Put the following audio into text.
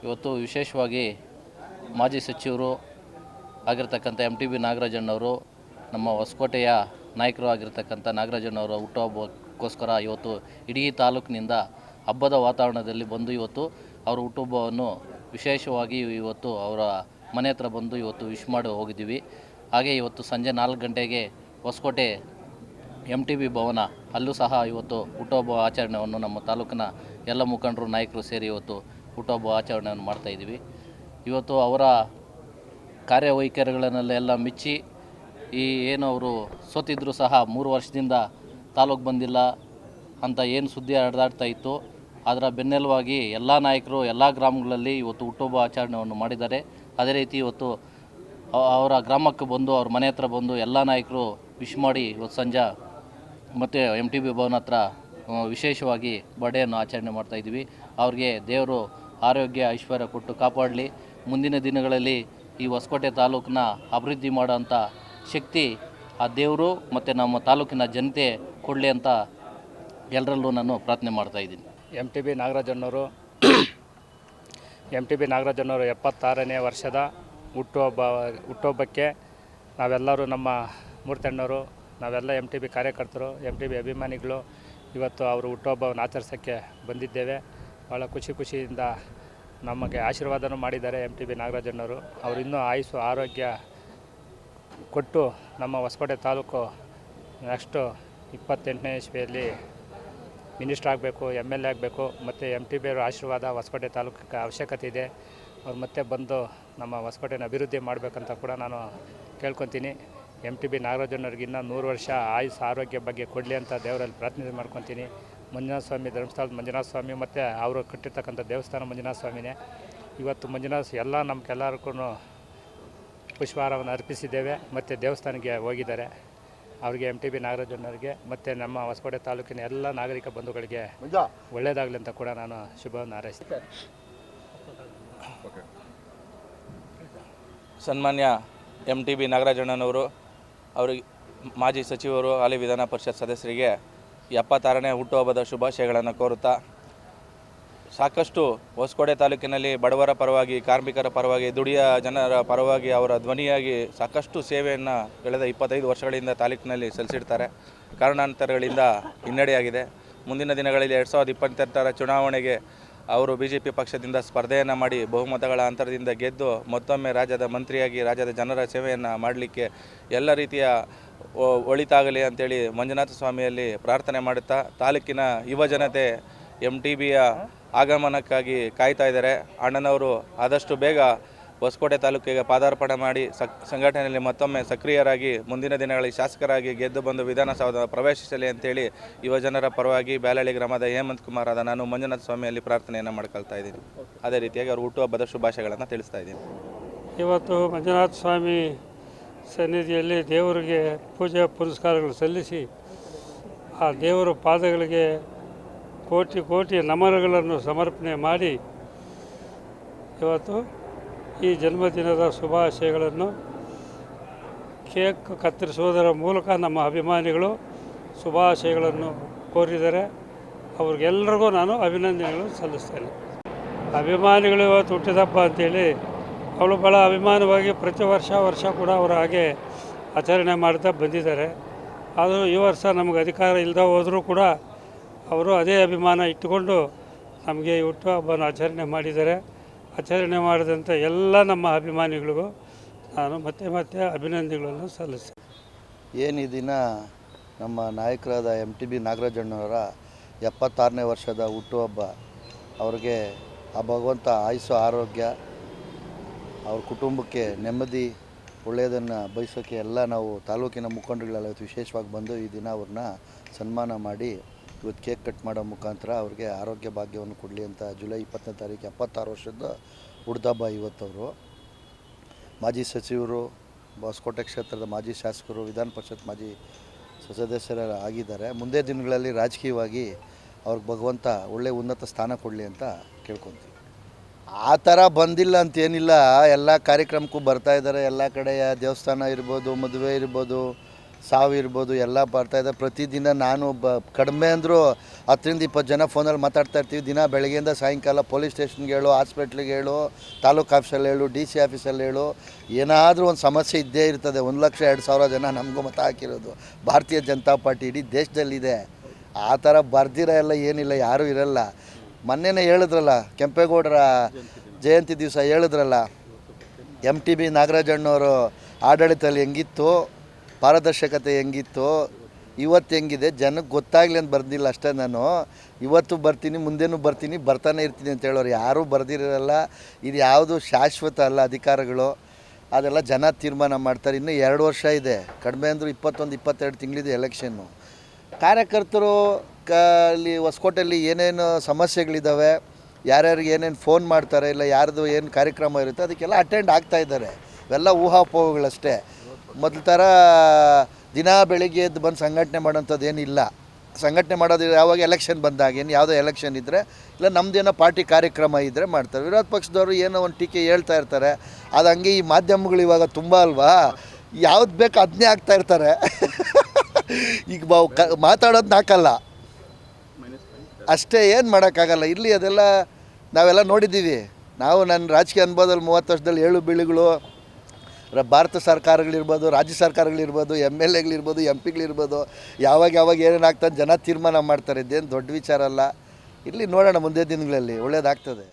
ಇವತ್ತು ವಿಶೇಷವಾಗಿ ಮಾಜಿ ಸಚಿವರು ಆಗಿರ್ತಕ್ಕಂಥ MTB ನಾಗರಾಜಣ್ಣವರು, ನಮ್ಮ ಹೊಸಕೋಟೆಯ ನಾಯಕರು ಆಗಿರ್ತಕ್ಕಂಥ ನಾಗರಾಜಣ್ಣವರ ಹುಟ್ಟುಹಬ್ಬಕ್ಕೋಸ್ಕರ ಇವತ್ತು ಇಡೀ ತಾಲೂಕಿನಿಂದ ಹಬ್ಬದ ವಾತಾವರಣದಲ್ಲಿ ಬಂದು ಇವತ್ತು ಅವರ ಹುಟ್ಟುಹಬ್ಬವನ್ನು ವಿಶೇಷವಾಗಿ ಇವತ್ತು ಅವರ ಮನೆ ಹತ್ರ ಬಂದು ಇವತ್ತು ವಿಶ್ ಮಾಡಿ ಹೋಗಿದ್ದೀವಿ. ಹಾಗೆ ಇವತ್ತು ಸಂಜೆ 4 ಗಂಟೆಗೆ ಹೊಸಕೋಟೆ MTB ಭವನ ಅಲ್ಲೂ ಸಹ ಇವತ್ತು ಹುಟ್ಟುಹಬ್ಬ ಆಚರಣೆಯನ್ನು ನಮ್ಮ ತಾಲೂಕಿನ ಎಲ್ಲ ಮುಖಂಡರು ನಾಯಕರು ಸೇರಿ ಇವತ್ತು ಹುಟ್ಟುಹಬ್ಬ ಆಚರಣೆಯನ್ನು ಮಾಡ್ತಾಯಿದ್ದೀವಿ. ಇವತ್ತು ಅವರ ಕಾರ್ಯವೈಖರಿಗಳನ್ನೆಲ್ಲ ಮೆಚ್ಚಿ ಏನು ಅವರು ಸೋತಿದ್ರು ಸಹ 3 ವರ್ಷದಿಂದ ತಾಲೂಕು ಬಂದಿಲ್ಲ ಅಂತ ಏನು ಸುದ್ದಿ ಹರಿದಾಡ್ತಾ ಇತ್ತು, ಅದರ ಬೆನ್ನೆಲುವಾಗಿ ಎಲ್ಲ ನಾಯಕರು ಎಲ್ಲ ಗ್ರಾಮಗಳಲ್ಲಿ ಇವತ್ತು ಹುಟ್ಟುಹಬ್ಬ ಆಚರಣೆಯನ್ನು ಮಾಡಿದ್ದಾರೆ. ಅದೇ ರೀತಿ ಇವತ್ತು ಅವರ ಗ್ರಾಮಕ್ಕೆ ಬಂದು ಅವ್ರ ಮನೆ ಹತ್ರ ಬಂದು ಎಲ್ಲ ನಾಯಕರು ವಿಶ್ ಮಾಡಿ ಇವತ್ತು ಸಂಜೆ ಮತ್ತು MTB ಭವನ ಹತ್ರ ವಿಶೇಷವಾಗಿ ಬರ್ಡೇಯನ್ನು ಆಚರಣೆ ಮಾಡ್ತಾಯಿದ್ದೀವಿ. ಅವ್ರಿಗೆ ದೇವರು ಆರೋಗ್ಯ ಐಶ್ವರ್ಯ ಕೊಟ್ಟು ಕಾಪಾಡಲಿ. ಮುಂದಿನ ದಿನಗಳಲ್ಲಿ ಈ ಹೊಸಕೋಟೆ ತಾಲೂಕನ್ನ ಅಭಿವೃದ್ಧಿ ಮಾಡೋಂಥ ಶಕ್ತಿ ಆ ದೇವರು ಮತ್ತು ನಮ್ಮ ತಾಲೂಕಿನ ಜನತೆ ಕೊಡಲಿ ಅಂತ ಎಲ್ಲರಲ್ಲೂ ನಾನು ಪ್ರಾರ್ಥನೆ ಮಾಡ್ತಾಯಿದ್ದೀನಿ. MTB ನಾಗರಾಜಣ್ಣವರು 76ನೇ ವರ್ಷದ ಹುಟ್ಟುಹಬ್ಬಕ್ಕೆ ನಾವೆಲ್ಲರೂ, ನಮ್ಮ ಮೂರ್ತಣ್ಣವರು, ನಾವೆಲ್ಲ MTB ಕಾರ್ಯಕರ್ತರು, MTB ಅಭಿಮಾನಿಗಳು ಇವತ್ತು ಅವರು ಹುಟ್ಟುಹಬ್ಬವನ್ನು ಆಚರಿಸೋಕ್ಕೆ ಬಂದಿದ್ದೇವೆ. ಭಾಳ ಖುಷಿಯಿಂದ ನಮಗೆ ಆಶೀರ್ವಾದನೂ ಮಾಡಿದ್ದಾರೆ MTB ನಾಗರಾಜಣ್ಣವರು. ಅವರು ಇನ್ನೂ ಆಯುಸ್ಸು ಆರೋಗ್ಯ ಕೊಟ್ಟು ನಮ್ಮ ಹೊಸಕೋಟೆ ತಾಲೂಕು ನೆಕ್ಸ್ಟು 28ನೇ ಇಸ್ವಿಯಲ್ಲಿ ಮಿನಿಸ್ಟ್ರ್ ಆಗಬೇಕು, MLA ಆಗಬೇಕು. ಮತ್ತು MTB ಅವರ ಆಶೀರ್ವಾದ ಹೊಸಕೋಟೆ ತಾಲೂಕಿಗೆ ಅವಶ್ಯಕತೆ ಇದೆ. ಅವ್ರು ಮತ್ತೆ ಬಂದು ನಮ್ಮ ಹೊಸಕೋಟೆನ ಅಭಿವೃದ್ಧಿ ಮಾಡಬೇಕಂತ ಕೂಡ ನಾನು ಕೇಳ್ಕೊತೀನಿ. MTB ನಾಗರಾಜಣ್ಣವ್ರಿಗೆ ಇನ್ನೂ 100 ವರ್ಷ ಆಯುಸ್ಸು ಆರೋಗ್ಯ ಬಗ್ಗೆ ಕೊಡಲಿ ಅಂತ ದೇವರಲ್ಲಿ ಪ್ರಾರ್ಥನೆ ಮಾಡ್ಕೊತೀನಿ. ಮಂಜುನಾಥ ಸ್ವಾಮಿ, ಧರ್ಮಸ್ಥಳದ ಮಂಜುನಾಥ ಸ್ವಾಮಿ ಮತ್ತು ಅವರು ಕಟ್ಟಿರ್ತಕ್ಕಂಥ ದೇವಸ್ಥಾನ ಮಂಜುನಾಥ ಸ್ವಾಮಿನೇ. ಇವತ್ತು ಮಂಜುನಾಥ ಎಲ್ಲ ನಮಗೆಲ್ಲರಿಗೂ ಪುಷ್ಪಹಾರವನ್ನು ಅರ್ಪಿಸಿದ್ದೇವೆ ಮತ್ತು ದೇವಸ್ಥಾನಕ್ಕೆ ಹೋಗಿದ್ದಾರೆ. ಅವರಿಗೆ MTB ನಾಗರಾಜಣ್ಣವರಿಗೆ ಮತ್ತು ನಮ್ಮ ಹೊಸಕೋಟೆ ತಾಲೂಕಿನ ಎಲ್ಲ ನಾಗರಿಕ ಬಂಧುಗಳಿಗೆ ಒಳ್ಳೆಯದಾಗಲಿ ಅಂತ ಕೂಡ ನಾನು ಶುಭವನ್ನು ಹಾರೈಸ್ತೇನೆ. ಸನ್ಮಾನ್ಯ MTB ನಾಗರಾಜಣ್ಣನವರು, ಅವರಿಗೆ ಮಾಜಿ ಸಚಿವರು, ಹಾಲಿ ವಿಧಾನ ಪರಿಷತ್ ಸದಸ್ಯರಿಗೆ 76ನೇ ಹುಟ್ಟುಹಬ್ಬದ ಶುಭಾಶಯಗಳನ್ನು ಕೋರುತ್ತಾ, ಸಾಕಷ್ಟು ಹೊಸಕೋಟೆ ತಾಲೂಕಿನಲ್ಲಿ ಬಡವರ ಪರವಾಗಿ, ಕಾರ್ಮಿಕರ ಪರವಾಗಿ, ದುಡಿಯ ಜನರ ಪರವಾಗಿ ಅವರ ಧ್ವನಿಯಾಗಿ ಸಾಕಷ್ಟು ಸೇವೆಯನ್ನು ಕಳೆದ 25 ವರ್ಷಗಳಿಂದ ತಾಲೂಕಿನಲ್ಲಿ ಸಲ್ಲಿಸಿರ್ತಾರೆ. ಕಾರಣಾಂತರಗಳಿಂದ ಹಿನ್ನಡೆಯಾಗಿದೆ. ಮುಂದಿನ ದಿನಗಳಲ್ಲಿ 2028ರ ಚುನಾವಣೆಗೆ ಅವರು BJP ಪಕ್ಷದಿಂದ ಸ್ಪರ್ಧೆಯನ್ನು ಮಾಡಿ ಬಹುಮತಗಳ ಅಂತರದಿಂದ ಗೆದ್ದು ಮತ್ತೊಮ್ಮೆ ರಾಜ್ಯದ ಮಂತ್ರಿಯಾಗಿ ರಾಜ್ಯದ ಜನರ ಸೇವೆಯನ್ನು ಮಾಡಲಿಕ್ಕೆ ಎಲ್ಲ ರೀತಿಯ ಒಳಿತಾಗಲಿ ಅಂತೇಳಿ ಮಂಜುನಾಥ ಸ್ವಾಮಿಯಲ್ಲಿ ಪ್ರಾರ್ಥನೆ ಮಾಡುತ್ತಾ, ತಾಲೂಕಿನ ಯುವ ಜನತೆ MTBಯ ಆಗಮನಕ್ಕಾಗಿ ಕಾಯ್ತಾ ಇದ್ದಾರೆ. ಅಣ್ಣನವರು ಆದಷ್ಟು ಬೇಗ ಹೊಸಕೋಟೆ ತಾಲೂಕಿಗೆ ಪಾದಾರ್ಪಣೆ ಮಾಡಿ ಸಂಘಟನೆಯಲ್ಲಿ ಮತ್ತೊಮ್ಮೆ ಸಕ್ರಿಯರಾಗಿ ಮುಂದಿನ ದಿನಗಳಲ್ಲಿ ಶಾಸಕರಾಗಿ ಗೆದ್ದು ಬಂದು ವಿಧಾನಸೌಧ ಪ್ರವೇಶಿಸಲಿ ಅಂತೇಳಿ ಯುವಜನರ ಪರವಾಗಿ ಬ್ಯಾಲಹಳ್ಳಿ ಗ್ರಾಮದ ಹೇಮಂತ್ ಕುಮಾರ್ ಆದ ನಾನು ಮಂಜುನಾಥ ಸ್ವಾಮಿಯಲ್ಲಿ ಪ್ರಾರ್ಥನೆಯನ್ನು ಮಾಡ್ಕೊಳ್ತಾ ಇದ್ದೀನಿ. ಅದೇ ರೀತಿಯಾಗಿ ಅವರು ಹುಟ್ಟುಹಬ್ಬದ ಶುಭಾಶಯಗಳನ್ನು ತಿಳಿಸ್ತಾ ಇದ್ದೀನಿ. ಇವತ್ತು ಮಂಜುನಾಥ ಸ್ವಾಮಿ ಸನ್ನಿಧಿಯಲ್ಲಿ ದೇವರಿಗೆ ಪೂಜೆ ಪುನಸ್ಕಾರಗಳು ಸಲ್ಲಿಸಿ ಆ ದೇವರ ಪಾದಗಳಿಗೆ ಕೋಟಿ ನಮನಗಳನ್ನು ಸಮರ್ಪಣೆ ಮಾಡಿ ಇವತ್ತು ಈ ಜನ್ಮದಿನದ ಶುಭಾಶಯಗಳನ್ನು ಕೇಕ್ ಕತ್ತರಿಸುವುದರ ಮೂಲಕ ನಮ್ಮ ಅಭಿಮಾನಿಗಳು ಶುಭಾಶಯಗಳನ್ನು ಕೋರಿದ್ದಾರೆ. ಅವ್ರಿಗೆಲ್ಲರಿಗೂ ನಾನು ಅಭಿನಂದನೆಗಳು ಸಲ್ಲಿಸ್ತೇನೆ. ಅಭಿಮಾನಿಗಳು ಇವತ್ತು ಹುಟ್ಟಿದಬ್ಬ ಅಂಥೇಳಿ ಅವಳು ಭಾಳ ಅಭಿಮಾನವಾಗಿ ಪ್ರತಿ ವರ್ಷ ಕೂಡ ಅವರು ಹಾಗೆ ಆಚರಣೆ ಮಾಡ್ತಾ ಬಂದಿದ್ದಾರೆ. ಆದರೂ ಈ ವರ್ಷ ನಮಗೆ ಅಧಿಕಾರ ಇಲ್ಲದೆ ಹೋದರೂ ಕೂಡ ಅವರು ಅದೇ ಅಭಿಮಾನ ಇಟ್ಟುಕೊಂಡು ನಮಗೆ ಹುಟ್ಟುಹಬ್ಬನ ಆಚರಣೆ ಮಾಡಿದ್ದಾರೆ. ಆಚರಣೆ ಮಾಡಿದಂಥ ಎಲ್ಲ ನಮ್ಮ ಅಭಿಮಾನಿಗಳಿಗೂ ನಾನು ಮತ್ತೆ ಅಭಿನಂದನೆಗಳನ್ನು ಸಲ್ಲಿಸ್ತೇನೆ. ಏನು ಈ ದಿನ ನಮ್ಮ ನಾಯಕರಾದ MTB ನಾಗರಾಜಣ್ಣವರ 76ನೇ ವರ್ಷದ ಹುಟ್ಟುಹಬ್ಬ, ಅವ್ರಿಗೆ ಆ ಭಗವಂತ ಆಯುಸ್ಸು ಆರೋಗ್ಯ, ಅವ್ರ ಕುಟುಂಬಕ್ಕೆ ನೆಮ್ಮದಿ, ಒಳ್ಳೆಯದನ್ನು ಬಯಸೋಕ್ಕೆ ಎಲ್ಲ ನಾವು ತಾಲೂಕಿನ ಮುಖಂಡಗಳೆಲ್ಲ ವಿಶೇಷವಾಗಿ ಬಂದು ಈ ದಿನ ಅವ್ರನ್ನ ಸನ್ಮಾನ ಮಾಡಿ ಇವತ್ತು ಕೇಕ್ ಕಟ್ ಮಾಡೋ ಮುಖಾಂತರ ಅವ್ರಿಗೆ ಆರೋಗ್ಯ ಭಾಗ್ಯವನ್ನು ಕೊಡಲಿ ಅಂತ ಜುಲೈ 20ನೇ ತಾರೀಕು 76 ವರ್ಷದ ಹುಡ್ದಬ್ಬ ಇವತ್ತವರು. ಮಾಜಿ ಸಚಿವರು, ಹೊಸಕೋಟೆ ಕ್ಷೇತ್ರದ ಮಾಜಿ ಶಾಸಕರು, ವಿಧಾನ ಪರಿಷತ್ ಮಾಜಿ ಸದಸ್ಯರ ಆಗಿದ್ದಾರೆ. ಮುಂದೆ ದಿನಗಳಲ್ಲಿ ರಾಜಕೀಯವಾಗಿ ಅವ್ರಿಗೆ ಭಗವಂತ ಒಳ್ಳೆಯ ಉನ್ನತ ಸ್ಥಾನ ಕೊಡಲಿ ಅಂತ ಕೇಳ್ಕೊತೀವಿ. ಆ ಥರ ಬಂದಿಲ್ಲ ಅಂತೇನಿಲ್ಲ, ಎಲ್ಲ ಕಾರ್ಯಕ್ರಮಕ್ಕೂ ಬರ್ತಾಯಿದ್ದಾರೆ. ಎಲ್ಲ ಕಡೆಯ ದೇವಸ್ಥಾನ ಇರ್ಬೋದು, ಮದುವೆ ಇರ್ಬೋದು, ಸಾವಿರ್ಬೋದು ಎಲ್ಲ ಬರ್ತಾಯಿದೆ. ಪ್ರತಿದಿನ ನಾನು ಕಡಿಮೆ ಅಂದರೂ 10-20 ಜನ ಫೋನಲ್ಲಿ ಮಾತಾಡ್ತಾ ಇರ್ತೀವಿ. ದಿನ ಬೆಳಗ್ಗೆಯಿಂದ ಸಾಯಂಕಾಲ ಪೊಲೀಸ್ ಸ್ಟೇಷನ್ಗೆ ಹೇಳು, ಹಾಸ್ಪಿಟ್ಲಿಗೆ ಹೇಳು, ತಾಲೂಕು ಆಫೀಸಲ್ಲಿ ಹೇಳು, DC ಆಫೀಸಲ್ಲಿ ಹೇಳು, ಏನಾದರೂ ಒಂದು ಸಮಸ್ಯೆ ಇದ್ದೇ ಇರ್ತದೆ. 1,02,000 ಜನ ನಮಗೂ ಮತ ಹಾಕಿರೋದು. ಭಾರತೀಯ ಜನತಾ ಪಾರ್ಟಿ ಇಡೀ ದೇಶದಲ್ಲಿದೆ. ಆ ಥರ ಬರ್ದಿರ ಎಲ್ಲ ಏನಿಲ್ಲ, ಯಾರೂ ಇರಲ್ಲ. ಮೊನ್ನೆನೇ ಹೇಳಿದ್ರಲ್ಲ, ಕೆಂಪೇಗೌಡರ ಜಯಂತಿ ದಿವಸ ಹೇಳಿದ್ರಲ್ಲ, MTB ನಾಗರಾಜಣ್ಣವರು ಆಡಳಿತದಲ್ಲಿ ಹೆಂಗಿತ್ತು, ಪಾರದರ್ಶಕತೆ ಹೆಂಗಿತ್ತು, ಇವತ್ತು ಹೆಂಗಿದೆ ಜನಕ್ಕೆ ಗೊತ್ತಾಗಲಿ ಅಂತ ಬರ್ದಿಲ್ಲ ಅಷ್ಟೇ. ನಾನು ಇವತ್ತು ಬರ್ತೀನಿ, ಮುಂದೇನೂ ಬರ್ತೀನಿ, ಬರ್ತಾನೆ ಇರ್ತೀನಿ ಅಂತ ಹೇಳೋರು ಯಾರೂ ಬರ್ದಿರಲ್ಲ. ಇದು ಯಾವುದು ಶಾಶ್ವತ ಅಲ್ಲ ಅಧಿಕಾರಗಳು, ಅದೆಲ್ಲ ಜನ ತೀರ್ಮಾನ ಮಾಡ್ತಾರೆ. ಇನ್ನೂ 2 ವರ್ಷ ಇದೆ, ಕಡಿಮೆ ಅಂದರೂ 21-22 ತಿಂಗಳಿದೆ ಎಲೆಕ್ಷನ್ನು. ಕಾರ್ಯಕರ್ತರು ಅಲ್ಲಿ ಹೊಸಕೋಟೆಯಲ್ಲಿ ಏನೇನು ಸಮಸ್ಯೆಗಳಿದ್ದಾವೆ, ಯಾರ್ಯಾರಿಗೆ ಏನೇನು ಫೋನ್ ಮಾಡ್ತಾರೆ, ಇಲ್ಲ ಯಾರ್ದು ಏನು ಕಾರ್ಯಕ್ರಮ ಇರುತ್ತೆ ಅದಕ್ಕೆಲ್ಲ ಅಟೆಂಡ್ ಆಗ್ತಾ ಇದ್ದಾರೆ. ಇವೆಲ್ಲ ಊಹಾಪೋಹಗಳಷ್ಟೇ. ಮೊದಲ ಥರ ದಿನ ಬೆಳಿಗ್ಗೆ ಎದ್ದು ಬಂದು ಸಂಘಟನೆ ಮಾಡೋಂಥದ್ದು ಏನಿಲ್ಲ. ಸಂಘಟನೆ ಮಾಡೋದು ಯಾವಾಗ ಎಲೆಕ್ಷನ್ ಬಂದಾಗ, ಏನು ಯಾವುದೋ ಎಲೆಕ್ಷನ್ ಇದ್ದರೆ, ಇಲ್ಲ ನಮ್ಮದೇನೋ ಪಾರ್ಟಿ ಕಾರ್ಯಕ್ರಮ ಇದ್ದರೆ ಮಾಡ್ತಾರೆ. ವಿರೋಧ ಪಕ್ಷದವರು ಏನೋ ಒಂದು ಟೀಕೆ ಹೇಳ್ತಾ ಇರ್ತಾರೆ. ಅದು ಹಂಗೆ ಈ ಮಾಧ್ಯಮಗಳು ಇವಾಗ ತುಂಬ ಅಲ್ವಾ, ಯಾವ್ದು ಬೇಕು ಅದನ್ನೇ ಆಗ್ತಾ ಇರ್ತಾರೆ. ಈಗ ಮಾತಾಡೋದು ನಾಕಲ್ಲ ಅಷ್ಟೇ, ಏನು ಮಾಡೋಕ್ಕಾಗಲ್ಲ. ಇಲ್ಲಿ ಅದೆಲ್ಲ ನಾವೆಲ್ಲ ನೋಡಿದ್ದೀವಿ. ನಾವು ನನ್ನ ರಾಜಕೀಯ ಅನುಭವದಲ್ಲಿ 30 ವರ್ಷದಲ್ಲಿ 7 ಬೀಳುಗಳು, ಭಾರತ ಸರ್ಕಾರಗಳಿರ್ಬೋದು, ರಾಜ್ಯ ಸರ್ಕಾರಗಳಿರ್ಬೋದು, MLAಗಳಿರ್ಬೋದು, MP ಗಳಿರ್ಬೋದು, ಯಾವಾಗ ಏನೇನು ಆಗ್ತದೆ ಜನ ತೀರ್ಮಾನ ಮಾಡ್ತಾರೆ. ಇದೇನು ದೊಡ್ಡ ವಿಚಾರ ಅಲ್ಲ. ಇಲ್ಲಿ ನೋಡೋಣ ಮುಂದೆ ದಿನಗಳಲ್ಲಿ ಒಳ್ಳೇದಾಗ್ತದೆ.